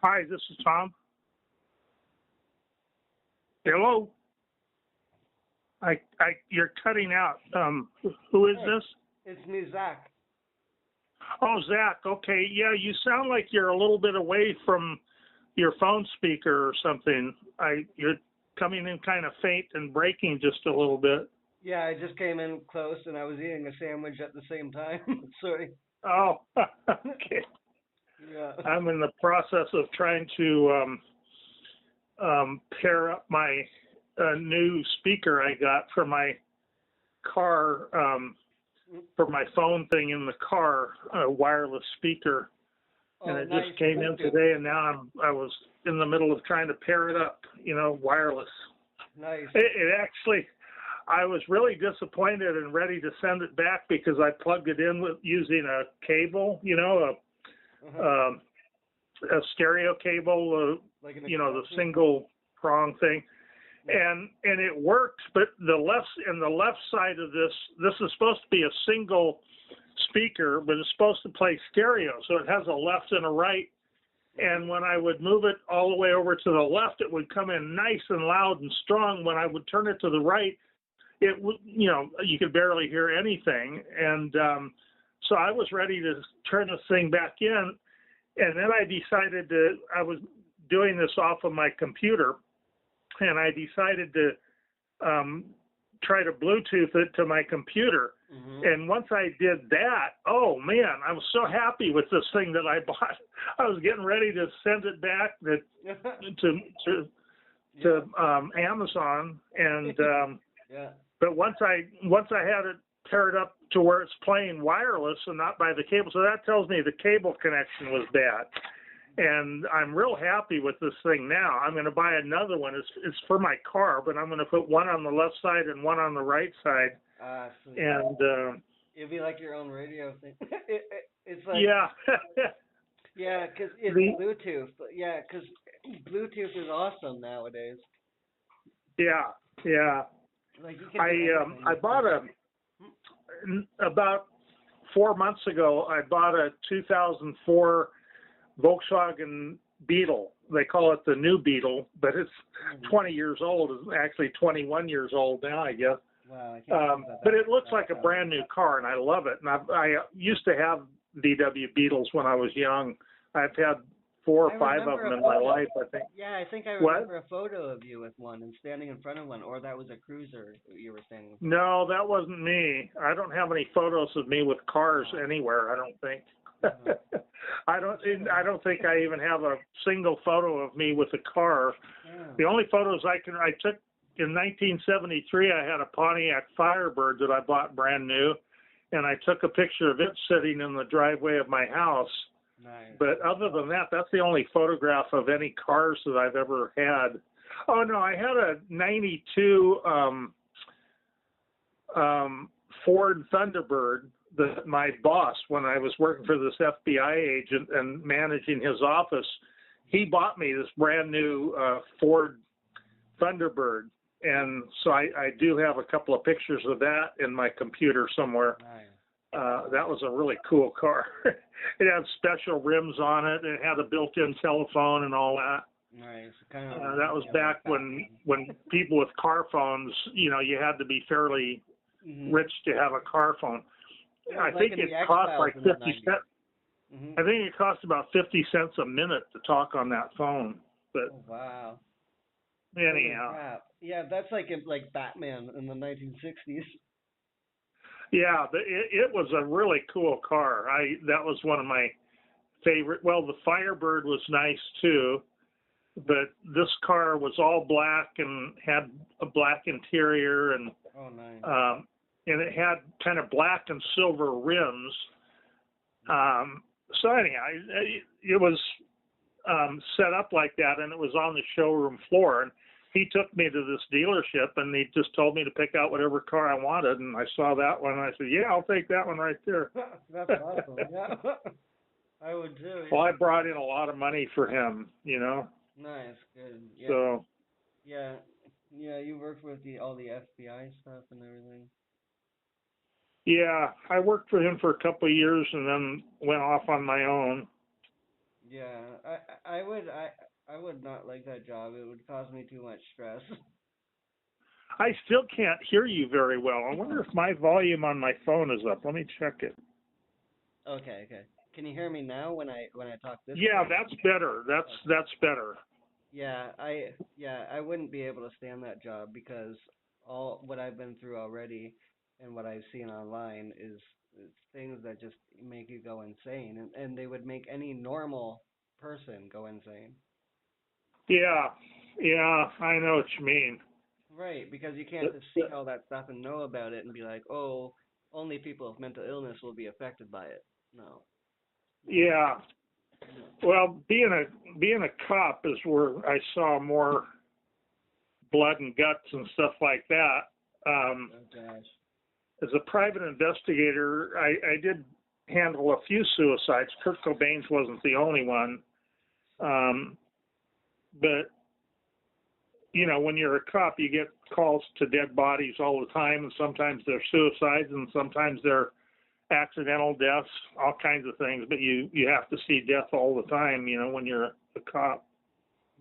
Hi, this is Tom. Hello. You're cutting out. Who is Hey, this? it's me, Zach. Oh, Zach. Okay. Yeah, you sound like you're a little bit away from your phone speaker or something. You're coming in kind of faint and breaking just a little bit. Yeah, I just came in close and I was eating a sandwich at the same time. Sorry. Oh, okay. Yeah. I'm in the process of trying to pair up my new speaker I got for my car. For my phone thing in the car, a wireless speaker, and Oh, it nice. just came in Bluetooth. today, and now I was in the middle of trying to pair it up, wireless. Nice. It actually, I was really disappointed and ready to send it back because I plugged it in with using a cable, Uh-huh. a stereo cable, Like an the extension? single prong thing. And it worked, but the left side of this is supposed to be a single speaker, but it's supposed to play stereo, so it has a left and a right. And when I would move it all the way over to the left, it would come in nice and loud and strong. When I would turn it to the right, it would, you could barely hear anything. And so I was ready to turn this thing back in, and then I was doing this off of my computer. And I decided to try to Bluetooth it to my computer. Mm-hmm. And once I did that, oh man, I was so happy with this thing that I bought. I was getting ready to send it back to Amazon, and Yeah. but once I had it paired up to where it's playing wireless and not by the cable, so that tells me the cable connection was bad. And I'm real happy with this thing now. I'm going to buy another one. It's for my car, but I'm going to put one on the left side and one on the right side. Sweet. And It'd be like your own radio thing. It's like, yeah, yeah, 'cause it's the, Bluetooth. Yeah, 'cause Bluetooth is awesome nowadays. yeah, yeah. Like you can do anything I with bought about 4 months ago. I bought a 2004 Volkswagen Beetle. They call it the new Beetle, but it's it. 20 years old. It's actually 21 years old now, I guess. Wow, I can't believe that. But it looks That's like a brand new car, and I love it. And I used to have VW Beetles when I was young. I've had 4 or 5 of them in my life, I think. Yeah, I think I What? remember a photo of you with one and standing in front of one, or that was a cruiser you were standing in front No, that wasn't me. I don't have any photos of me with cars anywhere, I don't think. I don't think I even have a single photo of me with a car. Yeah. The only photos I took in 1973, I had a Pontiac Firebird that I bought brand new, and I took a picture of it sitting in the driveway of my house. Nice. But other than that, that's the only photograph of any cars that I've ever had. Oh no, I had a '92 Ford Thunderbird that my boss, when I was working for this FBI agent and managing his office, he bought me this brand new Ford Thunderbird. And so I do have a couple of pictures of that in my computer somewhere. Nice. That was a really cool car. It had special rims on it. It had a built-in telephone and all that. Nice. Kind of. That was back when people with car phones, you had to be fairly rich to have a car phone. I think it cost like 50 cents. I think it cost about 50 cents a minute to talk on that phone. But oh, wow. anyhow, yeah, that's like Batman in the 1960s. yeah, it was a really cool car. That was one of my favorite. Well, the Firebird was nice too, but this car was all black and had a black interior, and oh, nice. And it had kind of black and silver rims. So anyhow, it was set up like that, and it was on the showroom floor. And he took me to this dealership, and he just told me to pick out whatever car I wanted. And I saw that one, and I said, "Yeah, I'll take that one right there." That's awesome. Yeah, I would too. Yeah. Well, I brought in a lot of money for him, Nice, good. Yeah. So yeah, you worked with all the FBI stuff and everything. yeah, I worked for him for a couple of years, and then went off on my own. Yeah, I would not like that job. It would cause me too much stress. I still can't hear you very well. I wonder if my volume on my phone is up. Let me check it. Okay, okay. Can you hear me now when I talk this Yeah, way? that's better. That's better. I wouldn't be able to stand that job because all what I've been through already and what I've seen online is things that just make you go insane, and they would make any normal person go insane. Yeah, yeah, I know what you mean. Right, because you can't Th- just see th- all that stuff and know about it and be like, oh, only people with mental illness will be affected by it. No, no, Yeah. no. Well, being a cop is where I saw more blood and guts and stuff like that. Um, Oh gosh. as a private investigator, I did handle a few suicides. Kurt Cobain's wasn't the only one. Um, but you know, when you're a cop, you get calls to dead bodies all the time, and sometimes they're suicides, and sometimes they're accidental deaths, all kinds of things. But you have to see death all the time, you know, when you're a cop.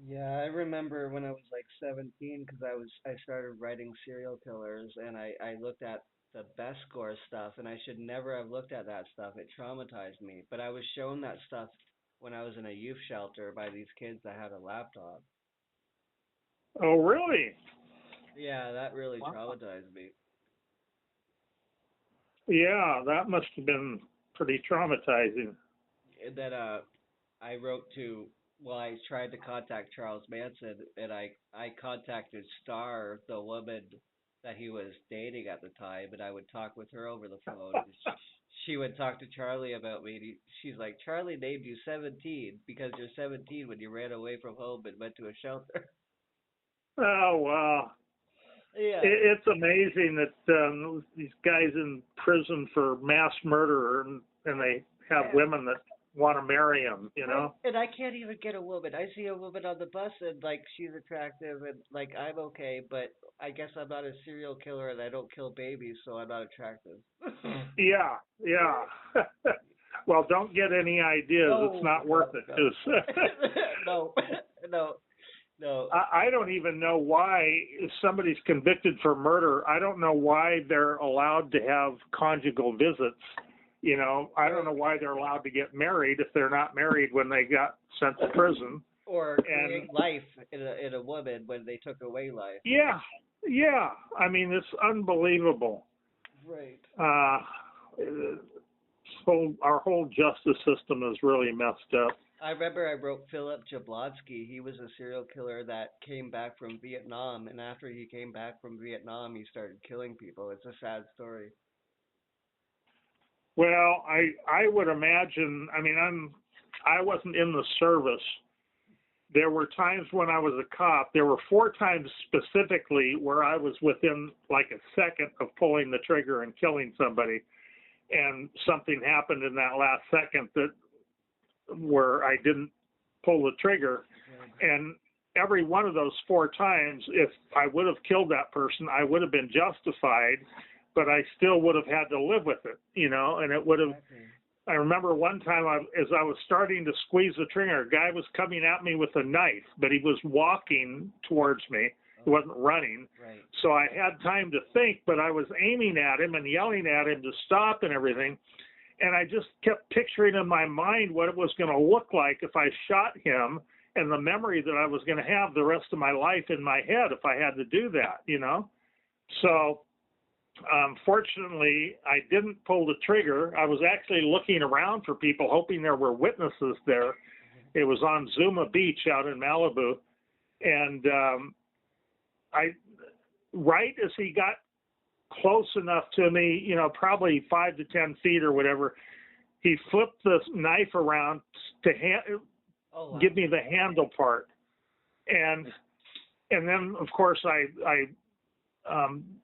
Yeah, I remember when I was like 17 because I started writing serial killers and I looked at the best score stuff and I should never have looked at that stuff. It traumatized me. But I was shown that stuff when I was in a youth shelter by these kids that had a laptop. Oh, really? Yeah, that really Wow. traumatized me. Yeah, that must have been pretty traumatizing. And then I wrote to well, I tried to contact Charles Manson and I contacted Star, the woman that he was dating at the time, and I would talk with her over the phone. And she would talk to Charlie about me. And she's like, Charlie named you 17 because you're 17 when you ran away from home and went to a shelter. Oh, wow. Yeah. It's amazing that these guys in prison for mass murder, and they have Yeah. women that want to marry them, you Right. know? And I can't even get a woman. I see a woman on the bus and like she's attractive and like I'm okay, but I guess I'm not a serial killer and I don't kill babies, so I'm not attractive. Yeah, yeah. Well, don't get any ideas. It's No, not no, worth it. no. 'Cause No, no, no. I don't even know why if somebody's convicted for murder. I don't know why they're allowed to have conjugal visits. You know, I don't know why they're allowed to get married if they're not married when they got sent to prison. Or And create life in a woman when they took away life. yeah, yeah. I mean, it's unbelievable. Right. Uh, our whole justice system is really messed up. I remember I wrote Philip Jablonski. He was a serial killer that came back from Vietnam, and after he came back from Vietnam, he started killing people. It's a sad story. Well, I would imagine. I mean, I wasn't in the service. There were times when I was a cop. There were 4 times specifically where I was within like a second of pulling the trigger and killing somebody, and something happened in that last second that where I didn't pull the trigger. And every one of those 4 times, if I would have killed that person, I would have been justified, but I still would have had to live with it, you know, and it would have. Exactly. I remember one time as I was starting to squeeze the trigger, a guy was coming at me with a knife, but he was walking towards me. He wasn't running. Right. So I had time to think, but I was aiming at him and yelling at him to stop and everything. And I just kept picturing in my mind what it was going to look like if I shot him, and the memory that I was going to have the rest of my life in my head if I had to do that, you know? So fortunately, I didn't pull the trigger. I was actually looking around for people, hoping there were witnesses there. It was on Zuma Beach out in Malibu. And right as he got close enough to me, you know, probably 5 to 10 feet or whatever, he flipped the knife around to Oh wow. give me the handle part. And then, of course, I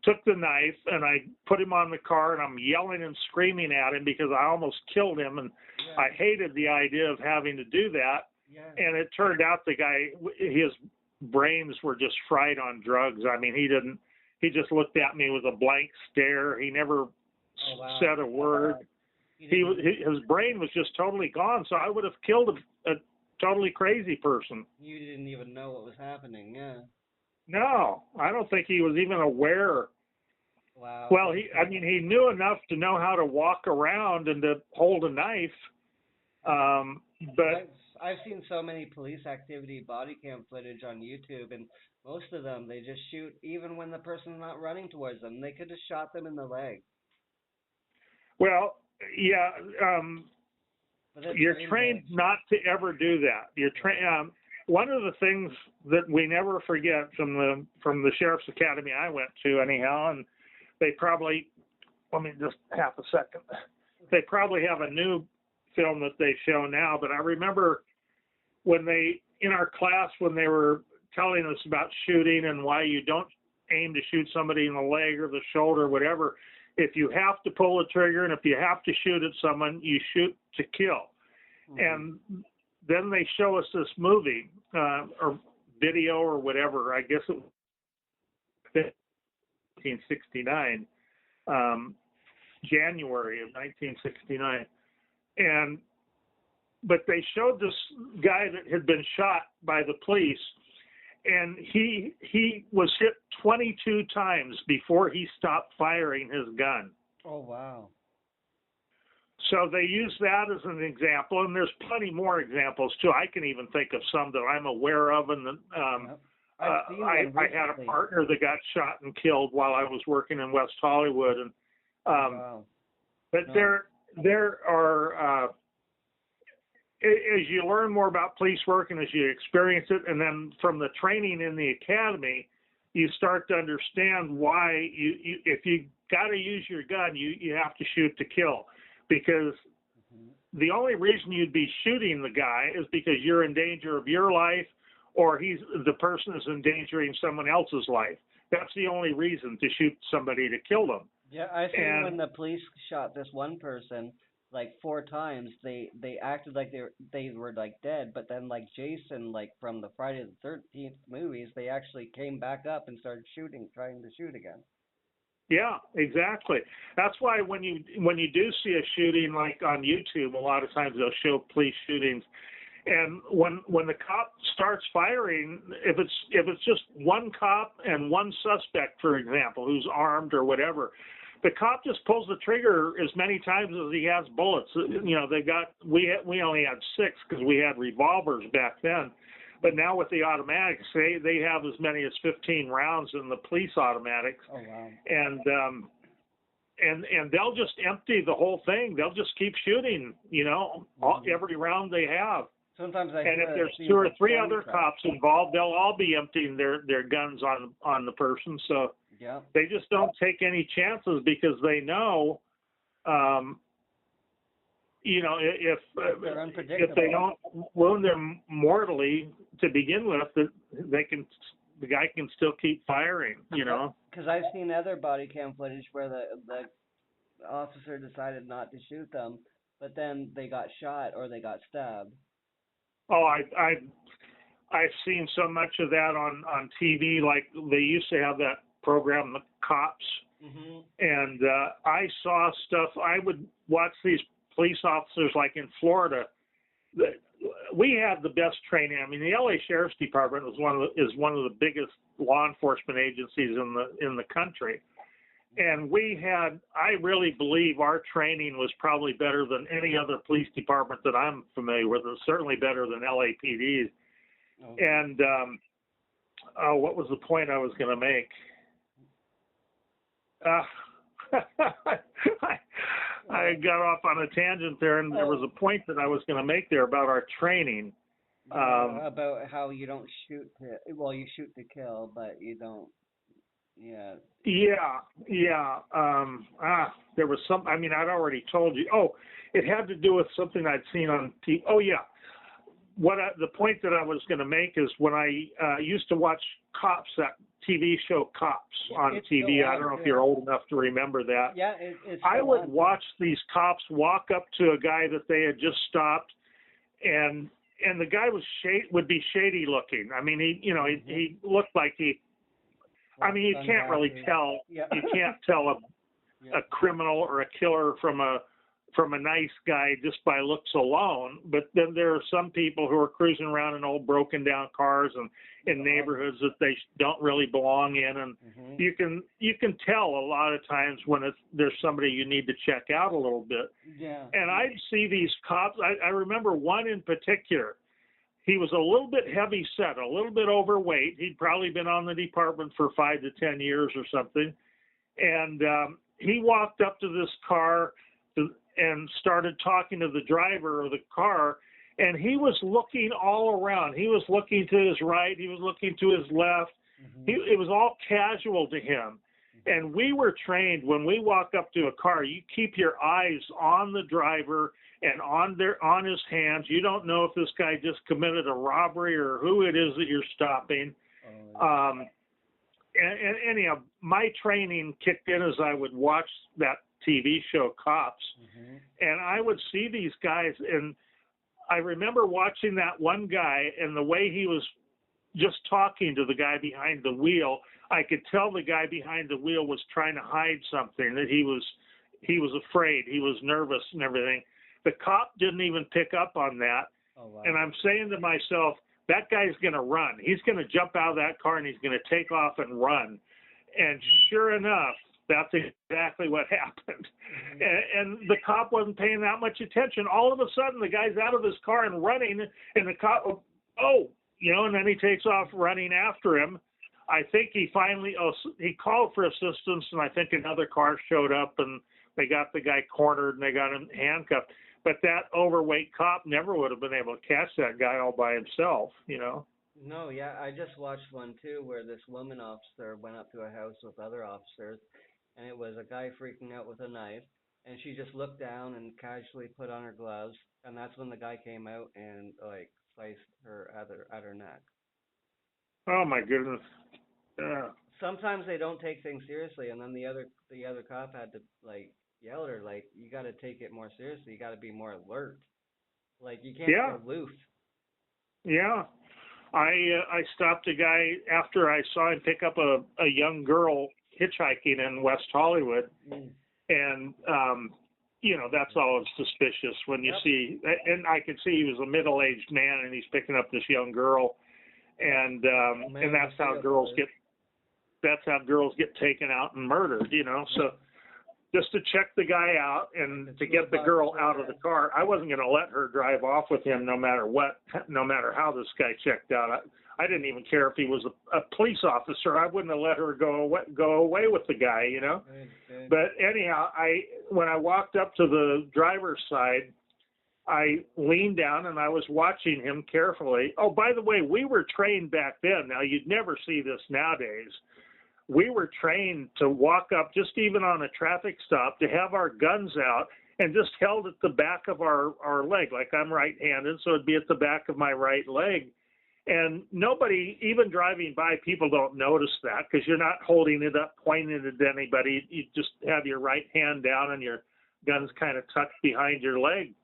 took the knife and I put him on the car, and I'm yelling and screaming at him because I almost killed him, and Yeah. I hated the idea of having to do that. Yeah. And it turned out the guy, his brains were just fried on drugs. I mean, he just looked at me with a blank stare. He never Oh wow. said a word. He didn't. His brain was just totally gone. So I would have killed totally crazy person. You didn't even know what was happening. Yeah. No, I don't think he was even aware. Wow. Well, he knew enough to know how to walk around and to hold a knife. But I've seen so many police activity body cam footage on YouTube, and most of them they just shoot even when the person's not running towards them. They could have shot them in the leg. well, yeah, But you're trained not to ever do that. You're trained. One of the things that we never forget from the Sheriff's Academy I went to, anyhow, and they probably, let me just half a second. They probably have a new film that they show now, but I remember when in our class, when they were telling us about shooting and why you don't aim to shoot somebody in the leg or the shoulder or whatever, if you have to pull the trigger and if you have to shoot at someone, you shoot to kill. And then they show us this movie or video or whatever, I guess it was 1969, January of 1969. But they showed this guy that had been shot by the police, and he was hit 22 times before he stopped firing his gun. Oh, wow. So they use that as an example, and there's plenty more examples too. I can even think of some that I'm aware of, and I had a partner that got shot and killed while I was working in West Hollywood, and wow. but there are as you learn more about police work and as you experience it, and then from the training in the academy, you start to understand why you if you got to use your gun, you have to shoot to kill, because the only reason you'd be shooting the guy is because you're in danger of your life, or the person is endangering someone else's life. That's the only reason to shoot somebody to kill them. Yeah, I think when the police shot this one person like 4 times, they acted like they were like dead, but then like Jason, like from the Friday the 13th movies, they actually came back up and started trying to shoot again. Yeah, exactly. That's why when you do see a shooting like on YouTube, a lot of times they'll show police shootings, and when the cop starts firing, if it's just one cop and one suspect, for example, who's armed or whatever, the cop just pulls the trigger as many times as he has bullets. You know, we only had 6 because we had revolvers back then. But now with the automatics, they have as many as 15 rounds in the police automatics. Oh, wow. And they'll just empty the whole thing. They'll just keep shooting, every round they have. Sometimes and if there's 2 or 3 other cops involved, they'll all be emptying their guns on the person. So yeah, they just don't take any chances because they know, if they don't wound them mortally to begin with, the guy can still keep firing, Because I've seen other body cam footage where the officer decided not to shoot them, but then they got shot or they got stabbed. Oh, I've seen so much of that on TV. Like they used to have that program, The Cops, and I saw stuff. I would watch these police officers, like in Florida. We had the best training. I mean, the LA Sheriff's Department is one of the biggest law enforcement agencies in the country, and I really believe our training was probably better than any other police department that I'm familiar with. It's certainly better than LAPD's. Okay. And what was the point I was going to make? I got off on a tangent there, and there was a point that I was going to make there about our training. About how you don't shoot you shoot to kill, but you don't. Yeah. Yeah. There was some. I mean, I'd already told you. Oh, it had to do with something I'd seen on TV. Oh, yeah. The point that I was going to make is when I used to watch Cops, that TV show Cops on TV. I don't know if you're old enough to remember that. Yeah, I would watch these cops walk up to a guy that they had just stopped, and the guy would be shady looking. I mean, he looked like you can't really tell. Yeah. You can't tell a criminal or a killer from a from a nice guy just by looks alone. But then there are some people who are cruising around in old broken down cars and in neighborhoods that they don't really belong in, and you can tell a lot of times when there's somebody you need to check out a little bit. Yeah. And I'd see these cops. I remember one in particular. He was a little bit heavy set, a little bit overweight. He'd probably been on the department for 5 to 10 years or something. And he walked up to this car and started talking to the driver of the car. And he was looking all around. He was looking to his right. He was looking to his left. It was all casual to him. And we were trained when we walk up to a car, you keep your eyes on the driver and on his hands. You don't know if this guy just committed a robbery or who it is that you're stopping. And anyhow, my training kicked in as I would watch that TV show Cops, and I would see these guys, and I remember watching that one guy and the way he was just talking to the guy behind the wheel. I could tell the guy behind the wheel was trying to hide something, that he was afraid, he was nervous and everything. The cop didn't even pick up on that. Oh, wow. And I'm saying to myself, that guy's going to run. He's going to jump out of that car and he's going to take off and run. And sure enough, that's exactly what happened. And the cop wasn't paying that much attention. All of a sudden, the guy's out of his car and running, and the cop, and then he takes off running after him. I think he finally, he called for assistance, and I think another car showed up, and they got the guy cornered, and they got him handcuffed. But that overweight cop never would have been able to catch that guy all by himself, No, yeah, I just watched one too where this woman officer went up to a house with other officers, and it was a guy freaking out with a knife, and she just looked down and casually put on her gloves, and that's when the guy came out and sliced her at her neck. Oh my goodness. Yeah. Sometimes they don't take things seriously, and then the other cop had to yell at her, you got to take it more seriously. You got to be more alert. You can't go aloof. Yeah. I stopped a guy after I saw him pick up a young girl hitchhiking in West Hollywood. And, that's always suspicious when you see, and I could see he was a middle-aged man and he's picking up this young girl. And that's how girls get taken out and murdered, so just to check the guy out and to get the girl out of the car. I wasn't going to let her drive off with him no matter how this guy checked out. I didn't even care if he was a police officer. I wouldn't have let her go away with the guy, But anyhow, when I walked up to the driver's side, I leaned down and I was watching him carefully. Oh, by the way, we were trained back then. Now, you'd never see this nowadays. We were trained to walk up, just even on a traffic stop, to have our guns out and just held at the back of our leg. Like I'm right-handed, so it'd be at the back of my right leg. And nobody, even driving by, people don't notice that because you're not holding it up, pointing it at anybody. You just have your right hand down and your gun's kind of tucked behind your leg.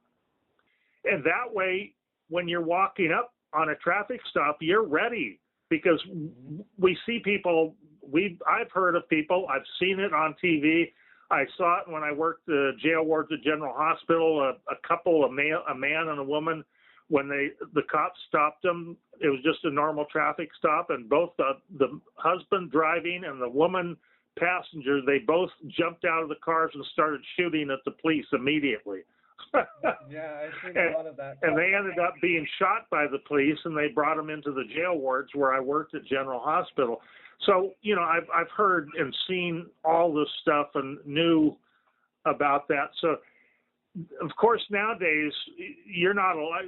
And that way, when you're walking up on a traffic stop, you're ready because we see people. I've heard of people. I've seen it on TV. I saw it when I worked the jail wards at General Hospital. A couple, a man and a woman, when the cops stopped them, it was just a normal traffic stop, and both the husband driving and the woman passenger, they both jumped out of the cars and started shooting at the police immediately. Yeah, I've seen a lot of that. And they ended up being shot by the police, and they brought them into the jail wards where I worked at General Hospital. So, I've heard and seen all this stuff and knew about that. So, of course, nowadays, you're not allowed,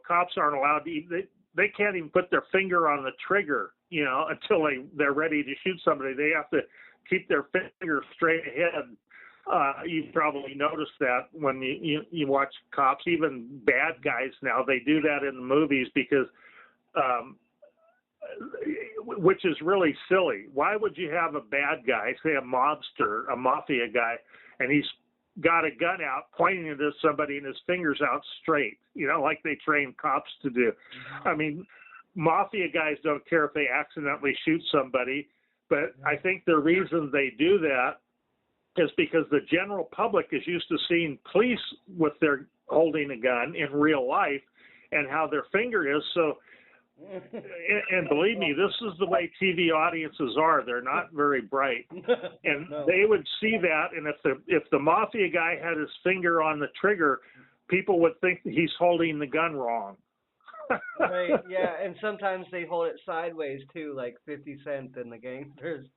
cops aren't allowed to, they can't even put their finger on the trigger, until they're ready to shoot somebody. They have to keep their finger straight ahead. You've probably noticed that when you watch cops, even bad guys now, they do that in the movies because, which is really silly. Why would you have a bad guy, say a mobster, a mafia guy, and he's got a gun out pointing it at somebody and his finger's out straight, like they train cops to do. I mean, mafia guys don't care if they accidentally shoot somebody, but I think the reason they do that is because the general public is used to seeing police with their holding a gun in real life and how their finger is. So, and believe me, this is the way TV audiences are. They're not very bright, and No. they would see that. And if the mafia guy had his finger on the trigger, people would think he's holding the gun wrong. Right, yeah, and sometimes they hold it sideways too, like 50 Cent and the gangsters.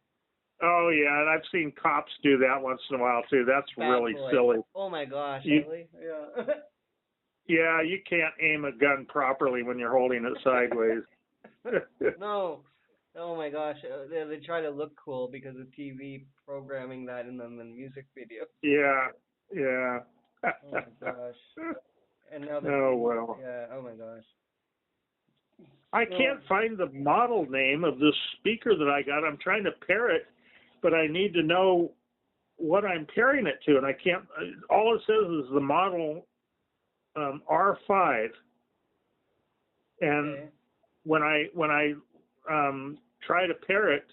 Oh yeah, and I've seen cops do that once in a while too. That's Bad really boy. silly. Oh my gosh, You- really? Yeah. Yeah, you can't aim a gun properly when you're holding it sideways. No. Oh my gosh, they try to look cool because of TV programming that in them in music videos. Yeah, yeah. Oh my gosh. And now Oh well. yeah, oh my gosh. I can't find the model name of this speaker that I got. I'm trying to pair it, but I need to know what I'm pairing it to, and I can't. All it says is the model R5, and Okay. when I try to pair it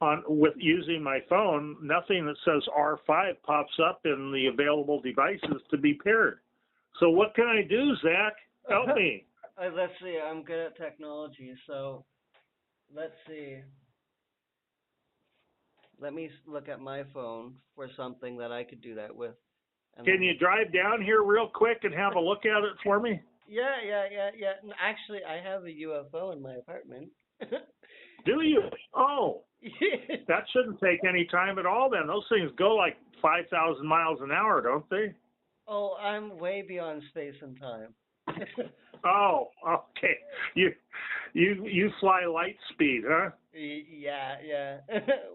on with using my phone, nothing that says R5 pops up in the available devices to be paired. So what can I do, Zach? Help me. Let's see, I'm good at technology, so let's see. Let me look at my phone for something that I could do that with. And Can then- you drive down here real quick and have a look at it for me? Yeah. Actually, I have a UFO in my apartment. Do you? Oh, that shouldn't take any time at all then. Those things go like 5,000 miles an hour, don't they? Oh, I'm way beyond space and time. Oh, okay. You fly light speed, huh? Yeah.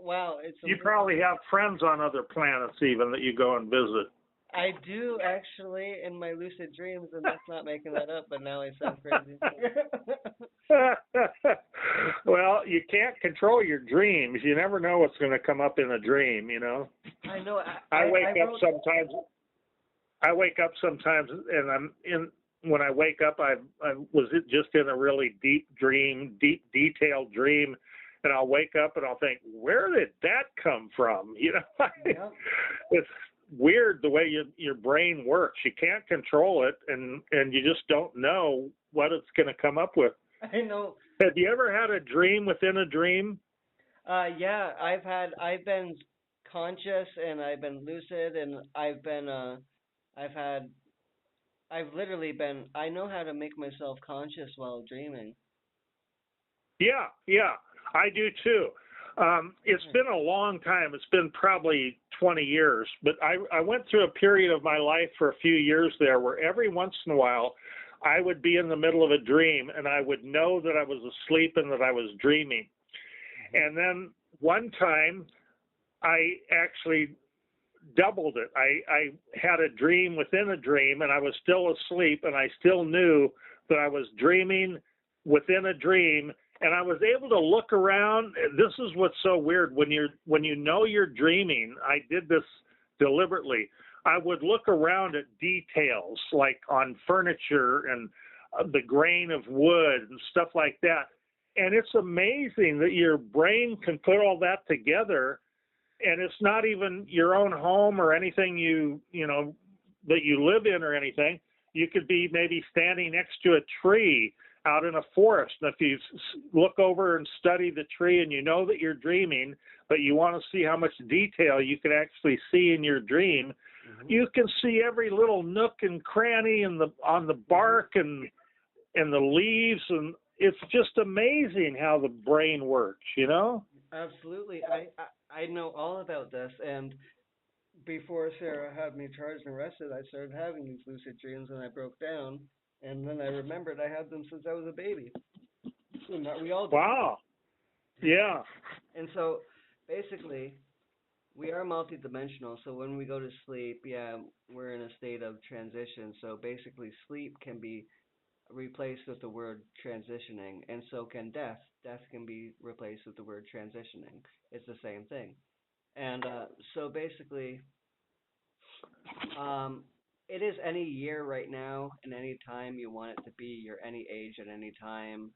Wow, it's You probably have friends on other planets even that you go and visit. I do actually in my lucid dreams, and that's not making that up, but now I sound crazy. Well, you can't control your dreams. You never know what's going to come up in a dream, you know. I know. I wake I up wrote- sometimes. I wake up sometimes, and I'm in. When I wake up, I was just in a really deep dream, deep detailed dream, and I'll wake up and I'll think, where did that come from? You know, Yep. It's weird the way your brain works. You can't control it, and you just don't know what it's going to come up with. I know. Have you ever had a dream within a dream? Yeah, I've been conscious and I've been lucid and I've literally been, I know how to make myself conscious while dreaming. Yeah, I do too. It's been a long time. It's been probably 20 years, but I went through a period of my life for a few years there where every once in a while I would be in the middle of a dream and I would know that I was asleep and that I was dreaming. And then one time I actually doubled it. I had a dream within a dream and I was still asleep and I still knew that I was dreaming within a dream, and I was able to look around. This is what's so weird when you know you're dreaming. I did this deliberately. I would look around at details like on furniture and the grain of wood and stuff like that. And it's amazing that your brain can put all that together, and it's not even your own home or anything you know that you live in or anything. You could be maybe standing next to a tree out in a forest. And if you look over and study the tree and you know that you're dreaming, but you want to see how much detail you can actually see in your dream, you can see every little nook and cranny and on the bark and the leaves, and it's just amazing how the brain works, you know? Absolutely. I know all about this, and before Sarah had me charged and arrested, I started having these lucid dreams, and I broke down, and then I remembered I had them since I was a baby. And that we all do. Wow. Yeah. And so, basically, we are multidimensional. So when we go to sleep, yeah, we're in a state of transition. So basically, sleep can be replaced with the word transitioning, and so can death. Death can be replaced with the word transitioning. It's the same thing. And so basically, it is any year right now, and any time you want it to be. You're any age at any time.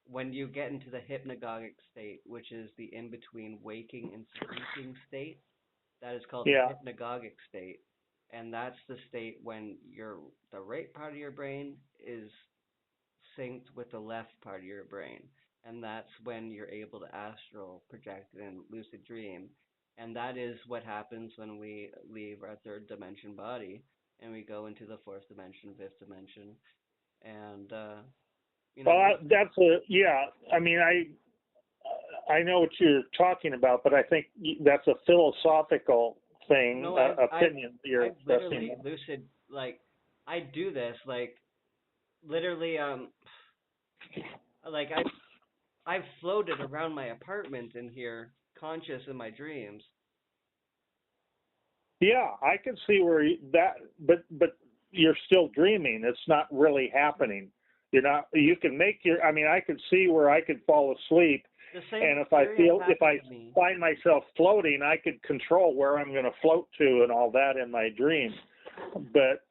when you get into the hypnagogic state, which is the in between waking and sleeping state, that is called the Yeah. hypnagogic state. And that's the state when the right part of your brain is synced with the left part of your brain. And that's when you're able to astral project and lucid dream. And that is what happens when we leave our third dimension body and we go into the fourth dimension, fifth dimension. And, Well, we, that's a yeah. I mean, I know what you're talking about, but I think that's a philosophical thing, no, opinion you're I've literally expressing. lucid, like, I do this, like, literally, like, I've floated around my apartment in here, conscious in my dreams. Yeah, I can see where but you're still dreaming. It's not really happening. You're not. You can make your. I mean, I could see where I could fall asleep, The same and experience if I happened to me. find myself floating, I could control where I'm going to float to and all that in my dream. But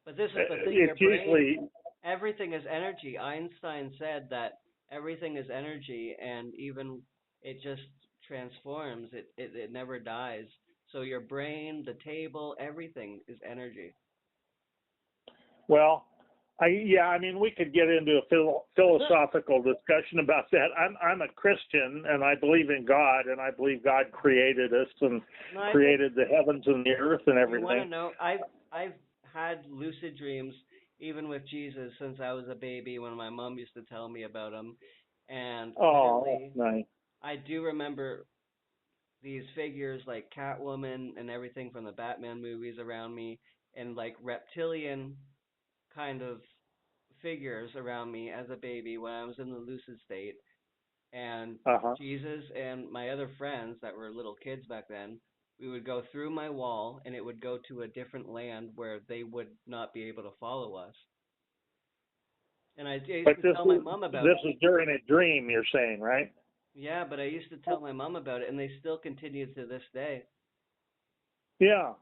But this is the thing, your it's brain, usually everything is energy. Einstein said that everything is energy, and even it just transforms. It never dies. So your brain, the table, everything is energy. well. I mean, we could get into a philosophical discussion about that. I'm a Christian, and I believe in God, and I believe God created us and No, I think created the heavens and the earth and you want to everything. know. I've had lucid dreams even with Jesus since I was a baby when my mom used to tell me about him, and Oh, literally that's nice. I do remember these figures like Catwoman and everything from the Batman movies around me, and like reptilian kind of figures around me as a baby when I was in the lucid state. And Uh huh. Jesus and my other friends that were little kids back then, we would go through my wall and it would go to a different land where they would not be able to follow us. And I used But to tell my mom about this it. is during a dream, you're saying, right? Yeah, but I used to tell my mom about it, and they still continue to this day. Yeah.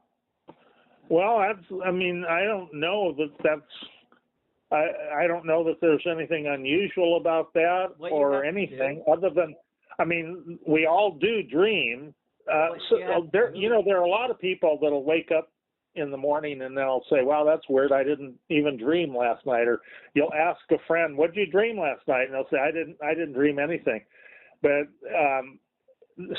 Well, that's. I mean, I don't know that that's. I don't know that there's anything unusual about that What you or have to do, anything other than. I mean, we all do dream. what you have to do, There are a lot of people that'll wake up in the morning and they'll say, "Wow, that's weird. I didn't even dream last night." Or you'll ask a friend, "What did you dream last night?" And they'll say, I didn't dream anything." But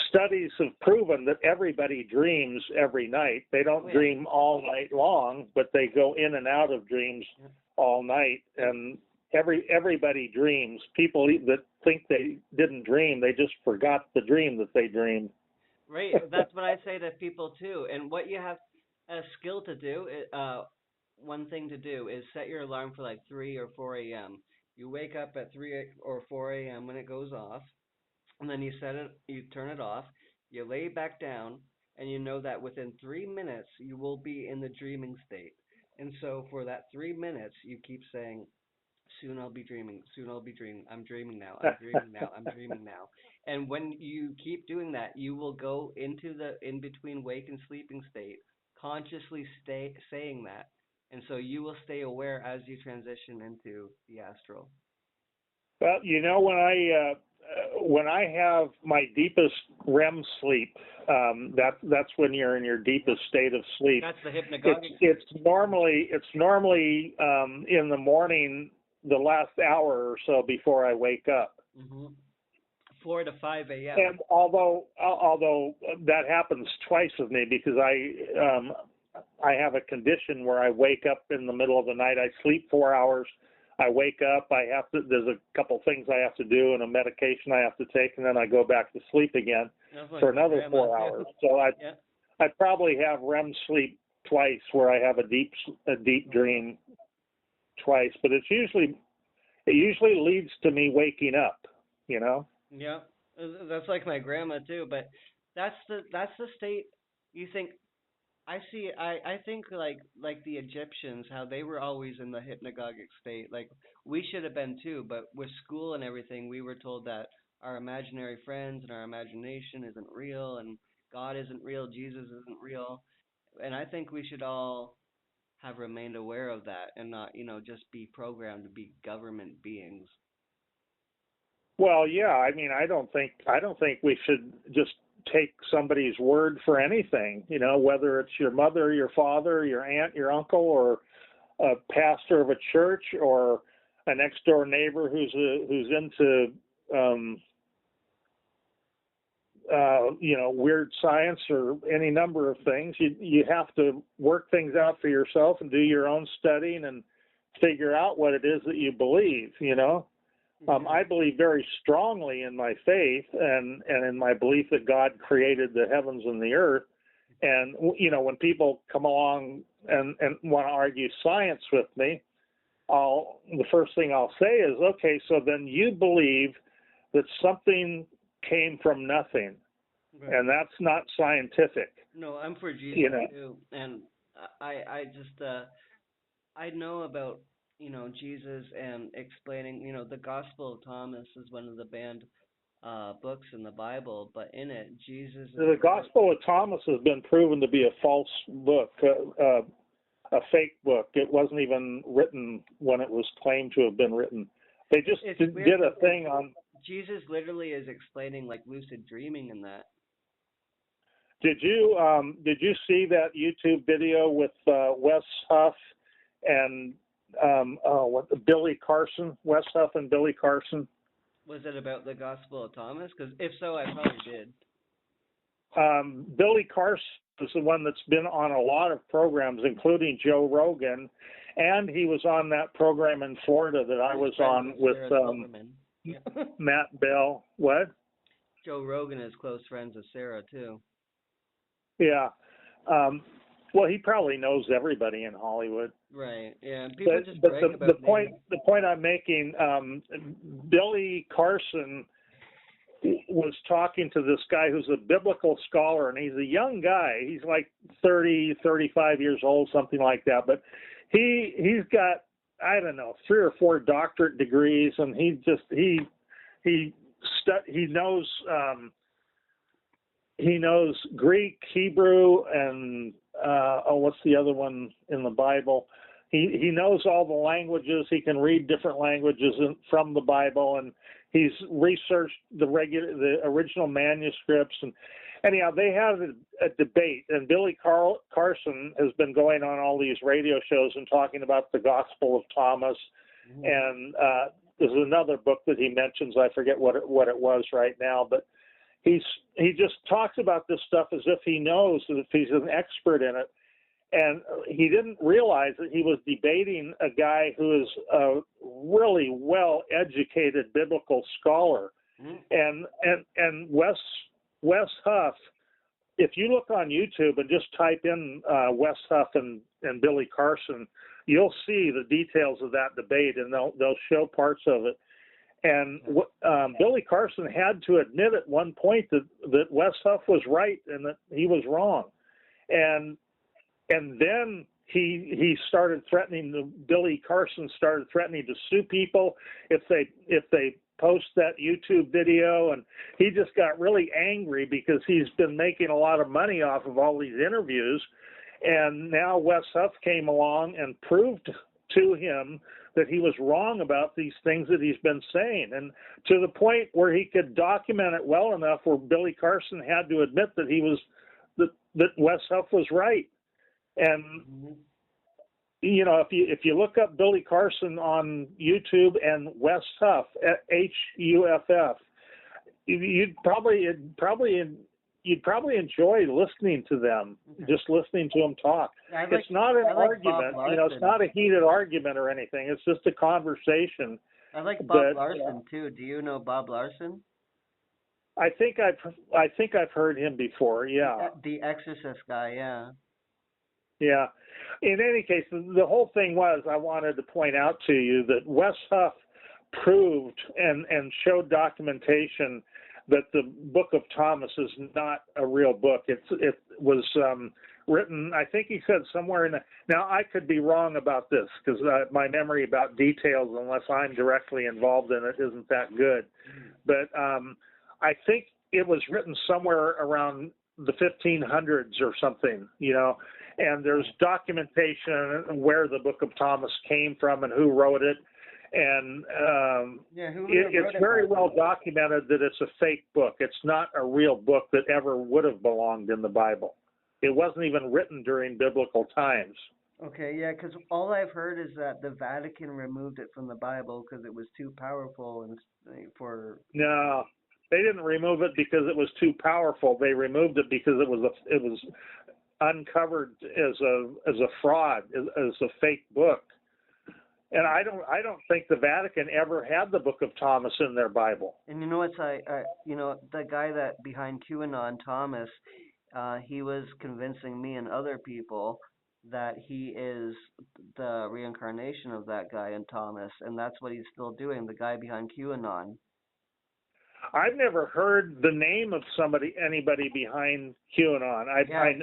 studies have proven that everybody dreams every night. They oh don't yeah, dream all night long, but they go in and out of dreams yeah. all night. And And everybody dreams. People that think they didn't dream, they just forgot the dream that they dreamed. right, that's what I say to people too. And what you have a skill to do, one thing to do is set your alarm for like 3 or 4 a.m. You wake up at 3 or 4 a.m. when it goes off, and then you turn it off, you lay back down, and you know that within 3 minutes you will be in the dreaming state. And so for that 3 minutes, you keep saying, soon I'll be dreaming. Soon I'll be dreaming. I'm dreaming now. I'm dreaming now. I'm dreaming now. And when you keep doing that, you will go into the in between wake and sleeping state, consciously stay saying that. And so you will stay aware as you transition into the astral. Well, when I have my deepest REM sleep, that's when you're in your deepest state of sleep. That's the hypnagogic state. It's normally in the morning, the last hour or so before I wake up. Mm-hmm. 4 to 5 a.m. And although that happens twice with me because I have a condition where I wake up in the middle of the night. I sleep 4 hours. I wake up. There's a couple things I have to do and a medication I have to take, and then I go back to sleep again That's like for my another grandma four too. hours. So Yeah. I probably have REM sleep twice where I have a deep dream twice, but it usually leads to me waking up, you know? Yeah, that's like my grandma too. But that's the state. You think I think like the Egyptians, how they were always in the hypnagogic state. Like we should have been too. But with school and everything, we were told that our imaginary friends and our imagination isn't real, and God isn't real, Jesus isn't real. And I think we should all have remained aware of that and not, just be programmed to be government beings. Well, yeah. I mean, I don't think we should just take somebody's word for anything. You know, whether it's your mother, your father, your aunt, your uncle, or a pastor of a church, or a next door neighbor who's into weird science or any number of things. You have to work things out for yourself and do your own studying and figure out what it is that you believe. I believe very strongly in my faith and in my belief that God created the heavens and the earth. And when people come along and want to argue science with me, the first thing I'll say is, okay, so then you believe that something came from nothing, Right. and that's not scientific. No, I'm for Jesus too, and I just I know about Jesus and explaining the Gospel of Thomas is one of the banned books in the Bible, but in it Jesus is The Gospel of Thomas has been proven to be a false book, a fake book. It wasn't even written when it was claimed to have been written. They just did a thing on. Jesus literally is explaining like lucid dreaming in that. Did you see that YouTube video with Wes Huff and Billy Carson? Wes Huff and Billy Carson. Was it about the Gospel of Thomas? Because if so, I probably did. Billy Carson is the one that's been on a lot of programs, including Joe Rogan, and he was on that program in Florida that I was on with Matt Bell. What? Joe Rogan is close friends with Sarah too. Yeah. Well, he probably knows everybody in Hollywood. Right. Yeah. People just but brag the about the point I'm making, Billy Carson was talking to this guy who's a biblical scholar, and he's a young guy. He's like 30, 35 years old, something like that. But he's got, I don't know, 3 or 4 doctorate degrees, and he knows Greek, Hebrew, and what's the other one in the Bible? He knows all the languages. He can read different languages from the Bible, and he's researched the original manuscripts. And anyhow, they have a debate, and Billy Carson has been going on all these radio shows and talking about the Gospel of Thomas. Mm-hmm. And there's another book that he mentions. I forget what it was right now, but he just talks about this stuff as if he knows, as if he's an expert in it. And he didn't realize that he was debating a guy who is a really well-educated biblical scholar. Mm-hmm. And Wes Huff, if you look on YouTube and just type in Wes Huff and Billy Carson, you'll see the details of that debate, and they'll show parts of it. And Billy Carson had to admit at one point that Wes Huff was right and that he was wrong. And then he started threatening. Billy Carson started threatening to sue people if they post that YouTube video, and he just got really angry because he's been making a lot of money off of all these interviews. And now Wes Huff came along and proved to him that he was wrong about these things that he's been saying, and to the point where he could document it well enough where Billy Carson had to admit that that Wes Huff was right. And if you look up Billy Carson on YouTube and Wes Huff, Huff, you'd probably enjoy listening to them, just listening to them talk. It's not an argument, it's not a heated argument or anything. It's just a conversation. I like Bob Larson too. Do you know Bob Larson? I think I've heard him before. Yeah. The Exorcist guy. Yeah. Yeah. In any case, the whole thing was, I wanted to point out to you that Wes Huff proved and showed documentation that the Book of Thomas is not a real book. It was written, I think he said somewhere in the, now I could be wrong about this because my memory about details, unless I'm directly involved in it, isn't that good. But I think it was written somewhere around the 1500s or something, and there's documentation where the Book of Thomas came from and who wrote it. And Yeah, who would have wrote it's it very back well then? documented that it's a fake book. It's not a real book that ever would have belonged in the Bible. It wasn't even written during biblical times. Okay, yeah, because all I've heard is that the Vatican removed it from the Bible because it was too powerful and for. No, they didn't remove it because it was too powerful. They removed it because it was uncovered as a fraud, as a fake book. And I don't think the Vatican ever had the Book of Thomas in their Bible. And you know what's the guy that behind QAnon, Thomas, he was convincing me and other people that he is the reincarnation of that guy in Thomas, and that's what he's still doing. The guy behind QAnon. I've never heard the name of anybody behind QAnon.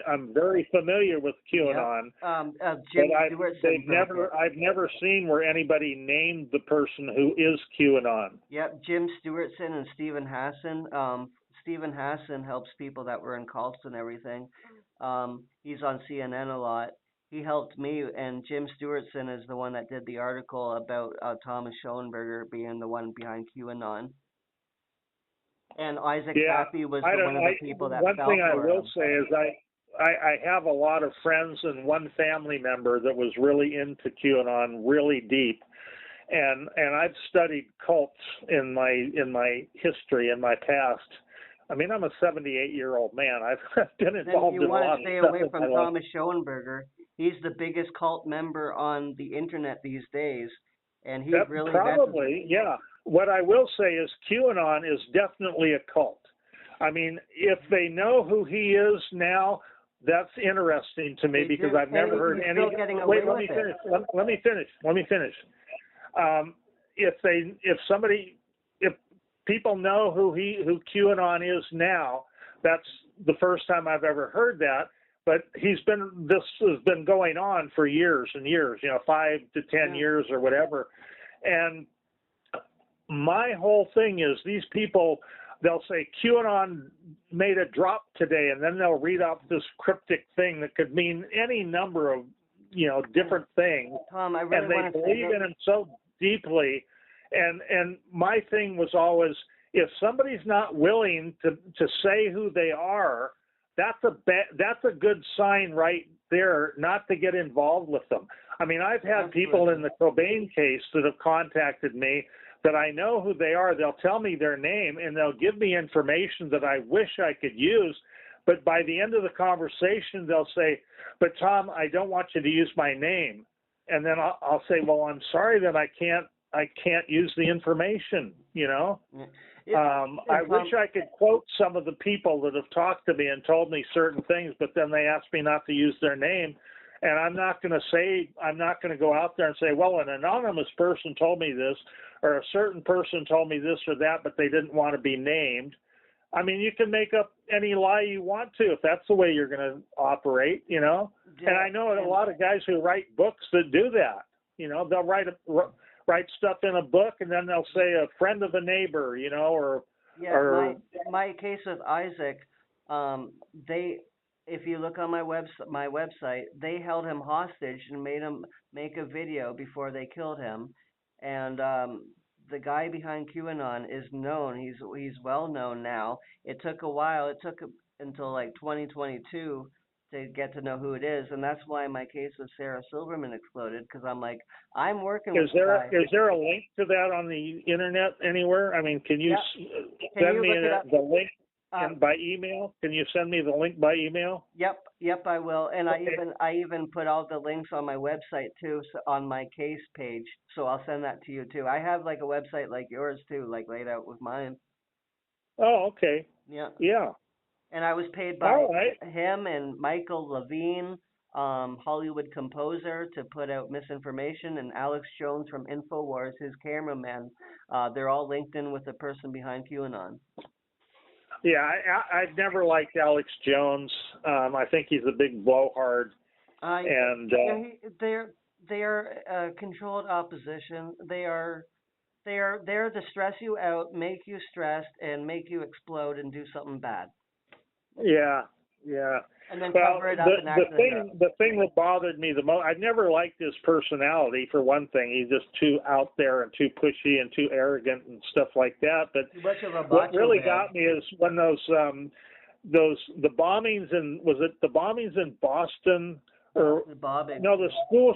I'm very familiar with QAnon, Yep. Jim but I've never seen where anybody named the person who is QAnon. Yep, Jim Stewartson and Stephen Hassan. Stephen Hassan helps people that were in cults and everything. He's on CNN a lot. He helped me, and Jim Stewartson is the one that did the article about Thomas Schoenberger being the one behind QAnon. And Isaac Happy was one of the people that fell for him. One thing I will say is I have a lot of friends and one family member that was really into QAnon really deep. And I've studied cults in my history, in my past. I mean, I'm a 78-year-old man. I've been involved in a lot of stuff. You want to stay away from Thomas Schoenberger. He's the biggest cult member on the internet these days, and he's really probably, yeah. What I will say is QAnon is definitely a cult. I mean, if they know who he is now, that's interesting to me because I've never heard any. Wait, let me finish. If people know who QAnon is now, that's the first time I've ever heard that. But this has been going on for years and years, 5 to 10 years or whatever. And my whole thing is these people, they'll say QAnon made a drop today, and then they'll read out this cryptic thing that could mean any number of, different things. Tom, I really and they believe in it so deeply. And my thing was always, if somebody's not willing to say who they are, that's a good sign right there not to get involved with them. I mean, I've had people in the Cobain case that have contacted me that I know who they are. They'll tell me their name and they'll give me information that I wish I could use. But by the end of the conversation, they'll say, "But Tom, I don't want you to use my name." And then I'll say, "Well, I'm sorry that I can't use the information, I wish I could quote some of the people that have talked to me and told me certain things, but then they asked me not to use their name. And I'm not going to go out there and say, well, an anonymous person told me this, or a certain person told me this or that, but they didn't want to be named. I mean, you can make up any lie you want to if that's the way you're going to operate, Yeah, And I know a lot of guys who write books that do that. They'll write stuff in a book, and then they'll say a friend of a neighbor, or my case with Isaac, if you look on my website, they held him hostage and made him make a video before they killed him, and the guy behind QAnon is known. He's well known now. It took a while. It took until like 2022 to get to know who it is, and that's why my case with Sarah Silverman exploded, because I'm like, I'm working with the guy. Is there a link to that on the internet anywhere? I mean, can you send me the link by email? Can you send me the link by email? Yep, I will. And okay. I even put all the links on my website too, on my case page. So I'll send that to you too. I have like a website like yours too, like laid out with mine. Oh, okay. Yeah. And I was paid by him and Michael Levine, Hollywood composer, to put out misinformation, and Alex Jones from InfoWars, his cameraman. They're all linked in with the person behind QAnon. Yeah, I've never liked Alex Jones. I think he's a big blowhard. They're controlled opposition. They're there to stress you out, make you stressed, and make you explode and do something bad. Yeah, Yeah. And then Well, cover it up and act the thing that bothered me the most, I never liked his personality. For one thing, he's just too out there and too pushy and too arrogant and stuff like that. But too much of a what macho really man. got me is when the bombings the bombings in Boston or The bombing. no the school